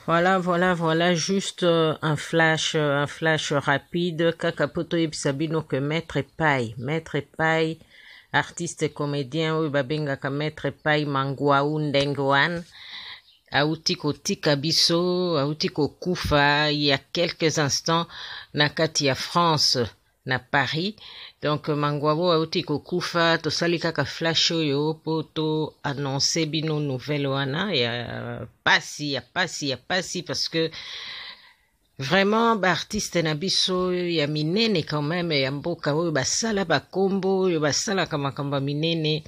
Voilà, juste un flash rapide. Kakapoto Sabino que Maître Pai, artiste et comédien, oui, babengaka Maître Pai Mangwaou Ndengwan, auti kotika biso, auti kokufa, il y a quelques instants, nakati ya France, na Paris. Donc mangwabo auti kokufa tosali kaka flash oyo po to annoncer bino nouvelle wana ya pasi parce que vraiment artiste na biso ya minene quand même ya mboka oyo basala bakombo oyo basalaka makambo minene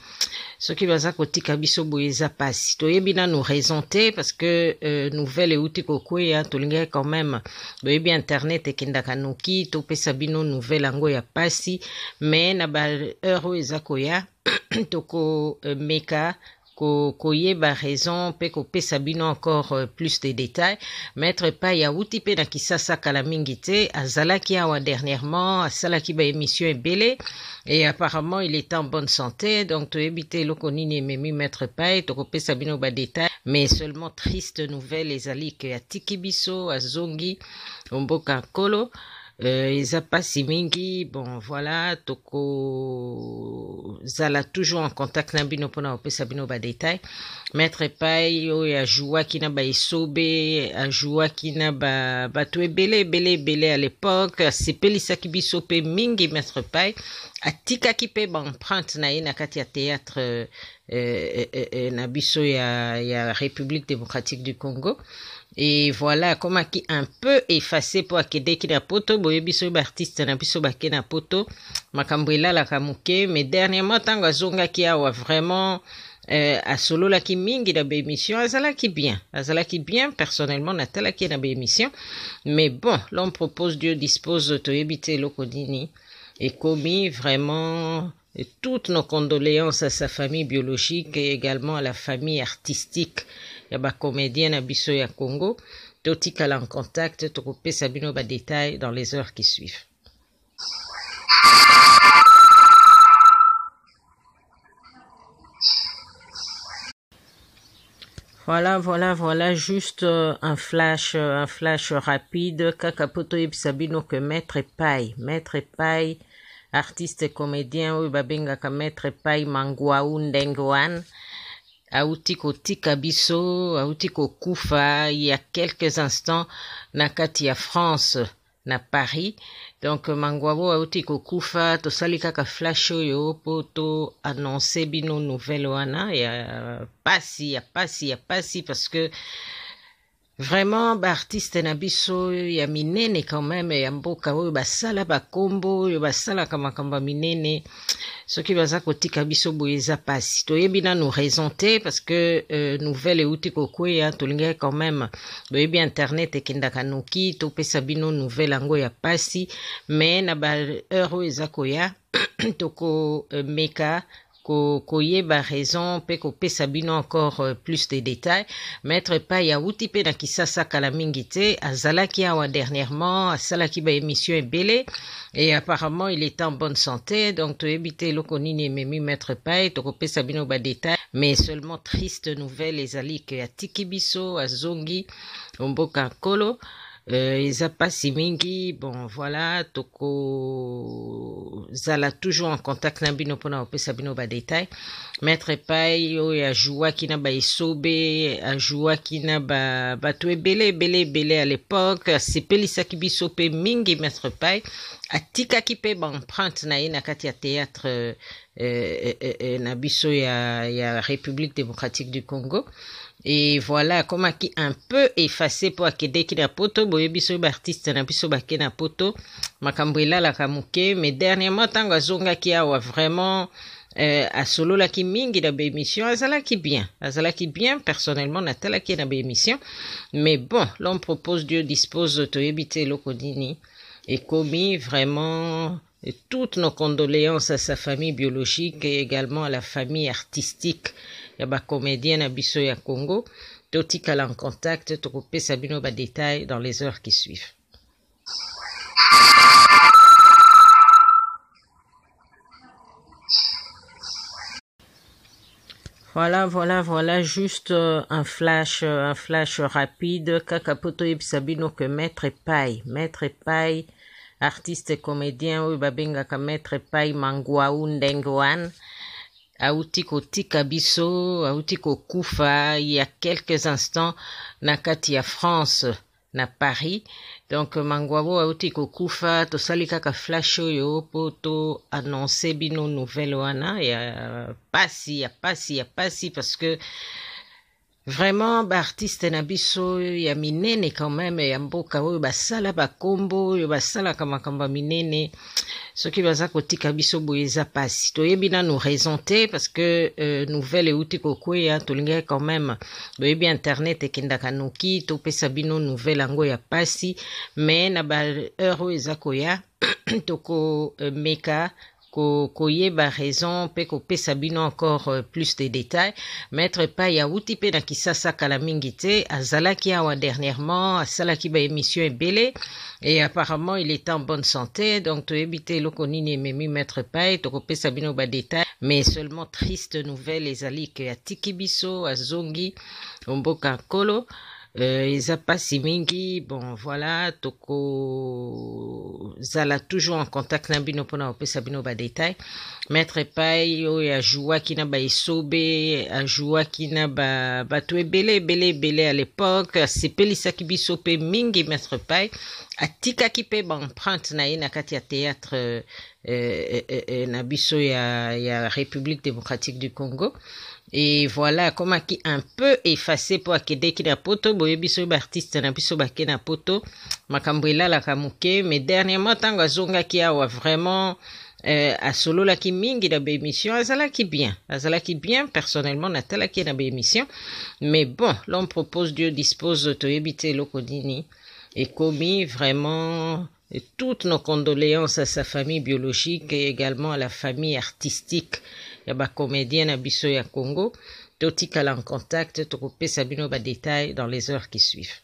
soki baza kotika biso boye eza pasi toyebi nanu raison te parce que nouvelle euti kokwea tolingaki quand même boyebi internet ekendaka noki topesa bino nouvelle yango ya pasi mais na baheure oyo eza koya tokomeka koyeba raison pe kopesa bino encore plus de détails. Maître Pai auti pe na kisasa kala mingi te azalaki awa dernièrement asalaki ba émission ebele et apparemment il est en bonne santé donc toyebi te eloko nini ememi Maître Pai tokopesa bino ba détails mais seulement triste nouvelle ezali ke atiki biso azongi mboka nkolo eza pasi mingi bon voilà toko zala toujours en contact na bino mpona kopesa bino ba détail Maître Pai oyo ajouaki na baesobe ajouaki na bato ebele à l'époque asepelisaki biso mpe mingi Maître Pai atikaki mpe baempreinte na ye na kati ya théâtre na biso ya République démocratique du Congo. Et voilà, akomaki un peu effacé po akedeki na poto boye biso artiste na biso bake na poto makambo elalaka moke mais dernièrement ntango azongaki awa vraiment asololaki mingi na baémission azalaki bien personnellement natalaki na baémission mais bon l'homme propose Dieu dispose toyebi te eloko nini ekomi vraiment toutes nos condoléances à sa famille biologique et également à la famille artistique ya ba comédien na biso ya Congo totikala en contact tokopesa bino ba détails dans les heures qui suivent. Voilà, juste un flash rapide. Kakapoto Sabino que Maître Pai, artiste et comédien, oui, babengaka Maître Pai Mangwaou Ndengwan, auti kotika biso, auti kokufa, il y a quelques instants, nakati ya France, na Paris. Donc mangwabo auti kokufa tosali kaka flash oyo po to annoncer bino nouvelle wana ya pasi parce que vraiment artiste na biso ya minene quand même ya mboka oyo basala bakombo oyo basalaka makambo minene soki baza kotika biso boye eza pasi toyebi nanu raison te parce que nouvelle euti kokwea tolingaki quand même boyebi internet ekendaka noki topesa bino nouvelle yango ya pasi mais na baheure oyo eza koya tokomeka koyeba raison pe kopesa bino encore plus de détails Maître Pai auti pe na kisasa kala mingi te azalaki awa dernièrement asalaki ba émission ebele et apparemment il est en bonne santé donc toyebi te eloko nini ememi Maître Pai tokopesa bino ba détails mais seulement triste nouvelle ezali ke atiki biso azongi mboka nkolo eza pasi mingi bon voilà toko zala toujours en contact na bino mpona kopesa bino ba détails Maître Pai oyo ajouaki na baesobe ajouaki na bato ebele à l'époque asepelisaki biso mpe mingi Maître Pai atikaki mpe baempreinte na ye na kati ya théâtre na biso ya République démocratique du Congo. Et voilà, akomaki un peu effacé po akedeki na poto boye biso artiste na biso bake na poto makambo elalaka moke mais dernièrement ntango azongaki awa vraiment asololaki mingi na baémission azalaki bien personnellement natalaki na baémission mais bon l'homme propose Dieu dispose toyebi te eloko nini ekomi vraiment toutes nos condoléances à sa famille biologique et également à la famille artistique ya ba comédien na biso ya Congo totikala en contact tokopesa bino ba détails dans les heures qui suivent. Voilà, juste un flash rapide. Kakapoto Sabino que Maître Pai, artiste et comédien, oui, babengaka Maître Pai Mangwaou Ndengwan, auti kotika biso, auti kokufa, il y a quelques instants, na kati ya France, na Paris. Donc mangwabo auti kokufa, tosali kaka flash oyo po to annoncer bino nouvelle wana, ya pasi parce que vraiment artiste na biso ya minene quand même ya mboka oyo basala bakombo oyo basalaka makambo minene soki baza kotika biso boye eza pasi toyebi nanu raison te parce que nouvelle euti kokweya tolingai quand même boyebi internet ekendaka noki topesa bino nouvelle yango ya pasi mais na baheure oyo eza koya tokomeka koyeba raison pe kopesa bino encore plus de détails. Maître Pai auti pe na Kisasa kala mingi te azalaki awa dernièrement asalaki ba émission ebele et apparemment il est en bonne santé donc toyebi te eloko nini ememi Maître Pai tokopesa bino ba détails mais seulement triste nouvelle ezali ke atiki biso azongi mboka nkolo eza pasi mingi bon voilà toko zala toujours en contact na bino mpona kopesa bino ba détail Maître Pai oyo ajouaki na baesobe ajouaki na bato ebele à l'époque asepelisaki biso mpe mingi Maître Pai atikaki mpe baempreinte na ye na kati ya théâtre na biso ya République démocratique du Congo. Et voilà, comme qui un peu effacé pour akedeki na poto, boye biso artiste na biso bake na poto, makambwela la kamuke, mais dernièrement tango azonga ki awa vraiment asolo la ki mingi na be émission, azalaki bien, personnellement natalaki na be émission, mais bon, l'homme propose, Dieu dispose, toyebite lokodini, et commis vraiment toutes nos condoléances à sa famille biologique et également à la famille artistique ya ba comédien na biso ya Congo totikala en contact tokopesa bino ba détails dans les heures qui suivent.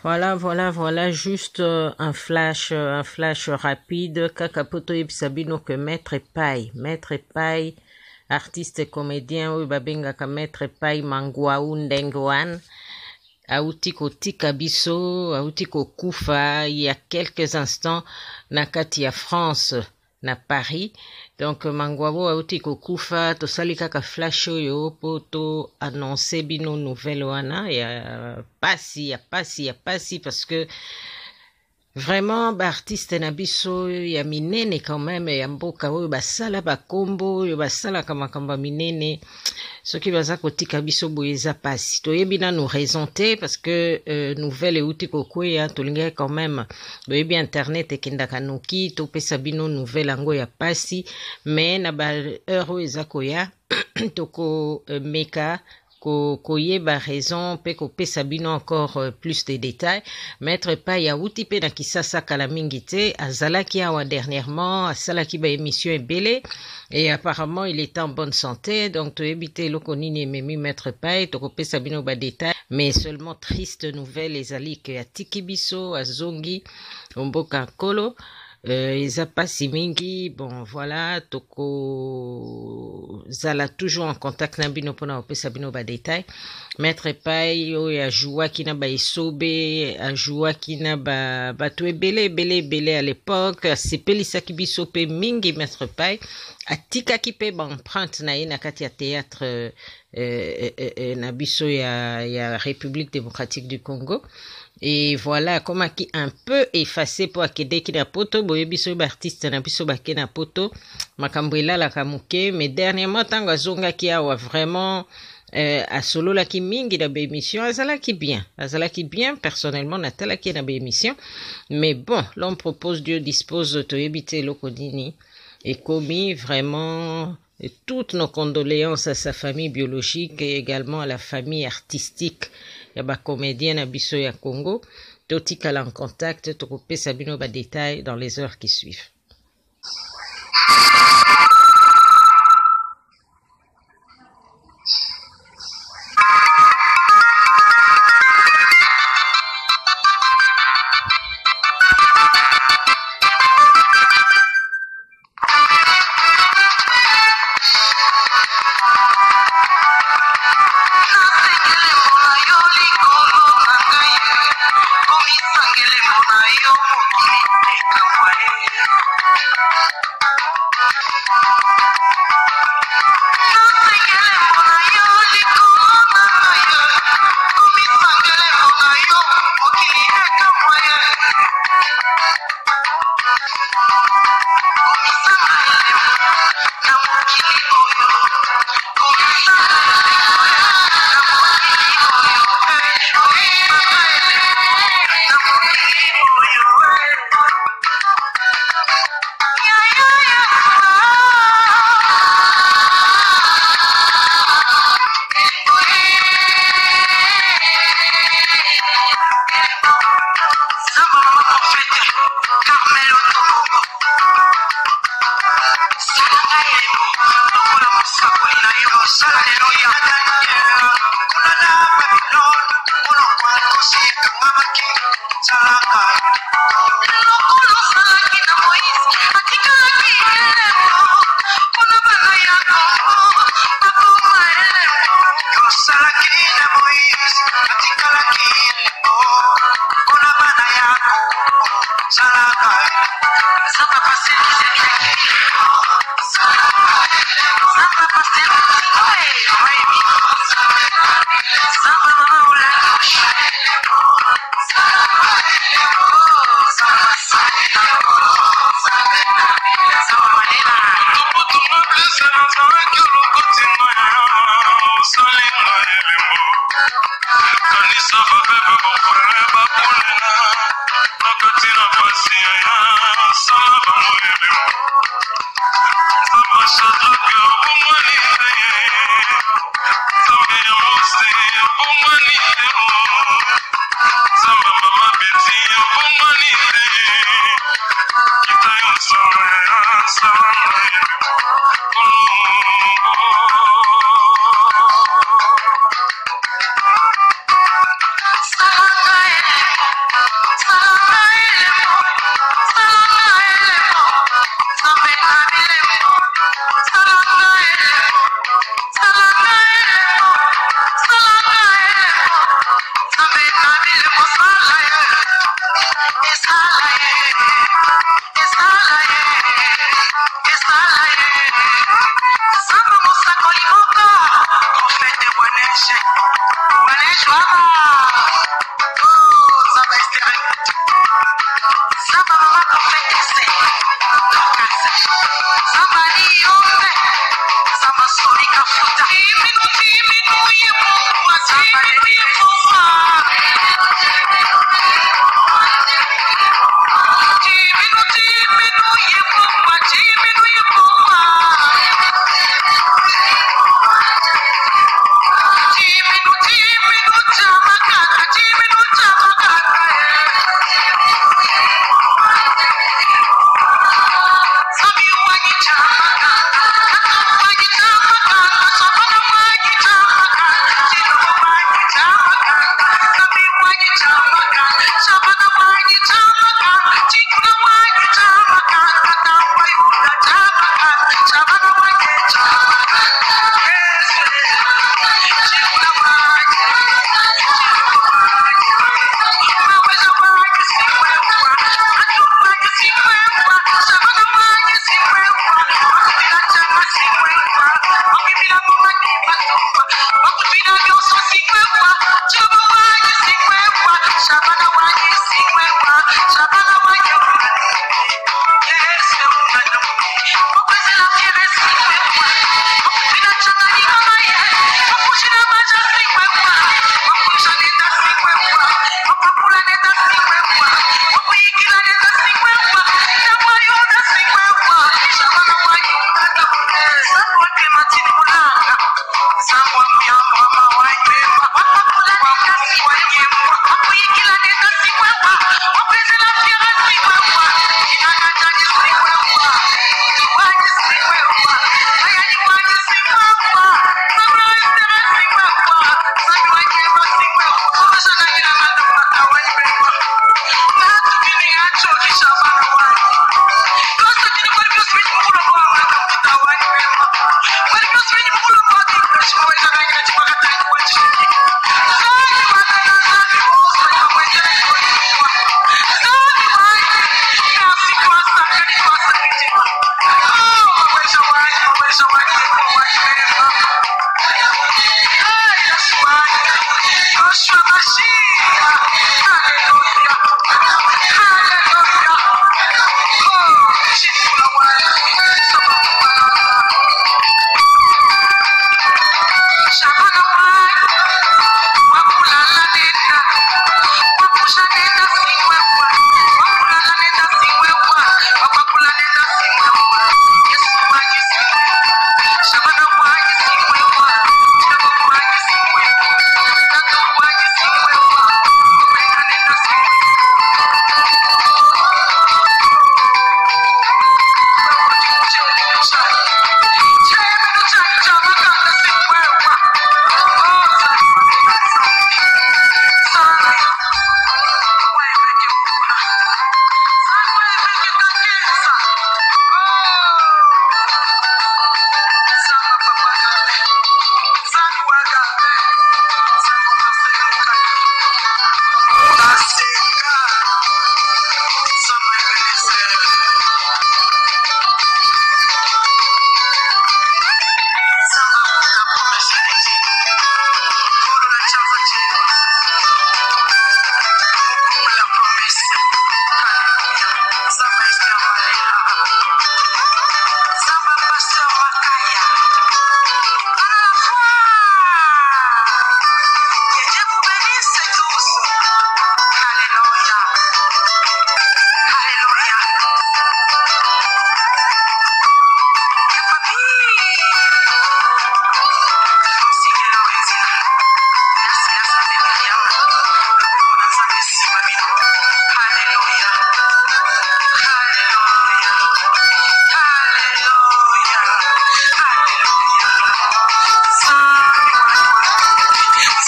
Voilà, juste un flash rapide. Kakapoto Sabino que Maître Pai, artiste et comédien, oui, babengaka Maître Pai Mangwaou Ndengwan, auti kotika biso, auti kokufa, il y a quelques instants, na kati ya France, na Paris. Donc mangwabo auti kokufa, tosali kaka flash oyo po to annoncer bino nouvelle wana, ya pasi parce que vraiment artiste na biso ya minene quand même ya mboka oyo basala bakombo oyo basalaka makambo minene soki baza kotika biso boye eza pasi toyebi nanu raison te parce que nouvelle euti kokweya tolingai quand même boyebi internet ekendaka noki topesa bino nouvelle yango ya pasi mais na baheure oyo eza koya tokomeka koyeba raison pe kopesa bino encore plus de détails. Maître Pai auti pe na Kisasa kala mingi te azalaki awa dernièrement asalaki ba émission ebele et apparemment il est en bonne santé donc toyebi te eloko nini ememi Maître Pai tokopesa bino ba détails mais seulement triste nouvelle ezali ke atiki biso azongi mboka nkolo eza pasi mingi bon voilà toko zala toujours en contact na bino mpona kopesa bino ba détails Maître Pai oyo ajouaki na baesobe ajouaki na bato ebele à l'époque asepelisaki biso mpe mingi Maître Pai atikaki mpe baempreinte na ye na kati ya théâtre na biso ya République démocratique du Congo. Et voilà, comme qui un peu effacé pour akedeki na poto, boye biso artiste na biso bake na poto, makambwela la kamuke, mais dernièrement tango azonga ki awa vraiment asolo la ki mingi na be émission, azalaki bien, personnellement natalaki na be émission, mais bon, l'homme propose, Dieu dispose, toyebite lokodini, et commis vraiment toutes nos condoléances à sa famille biologique et également à la famille artistique ya ba comédien na biso ya Congo totikala en contact tokopesa bino ba détails dans les heures qui suivent.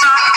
Shabana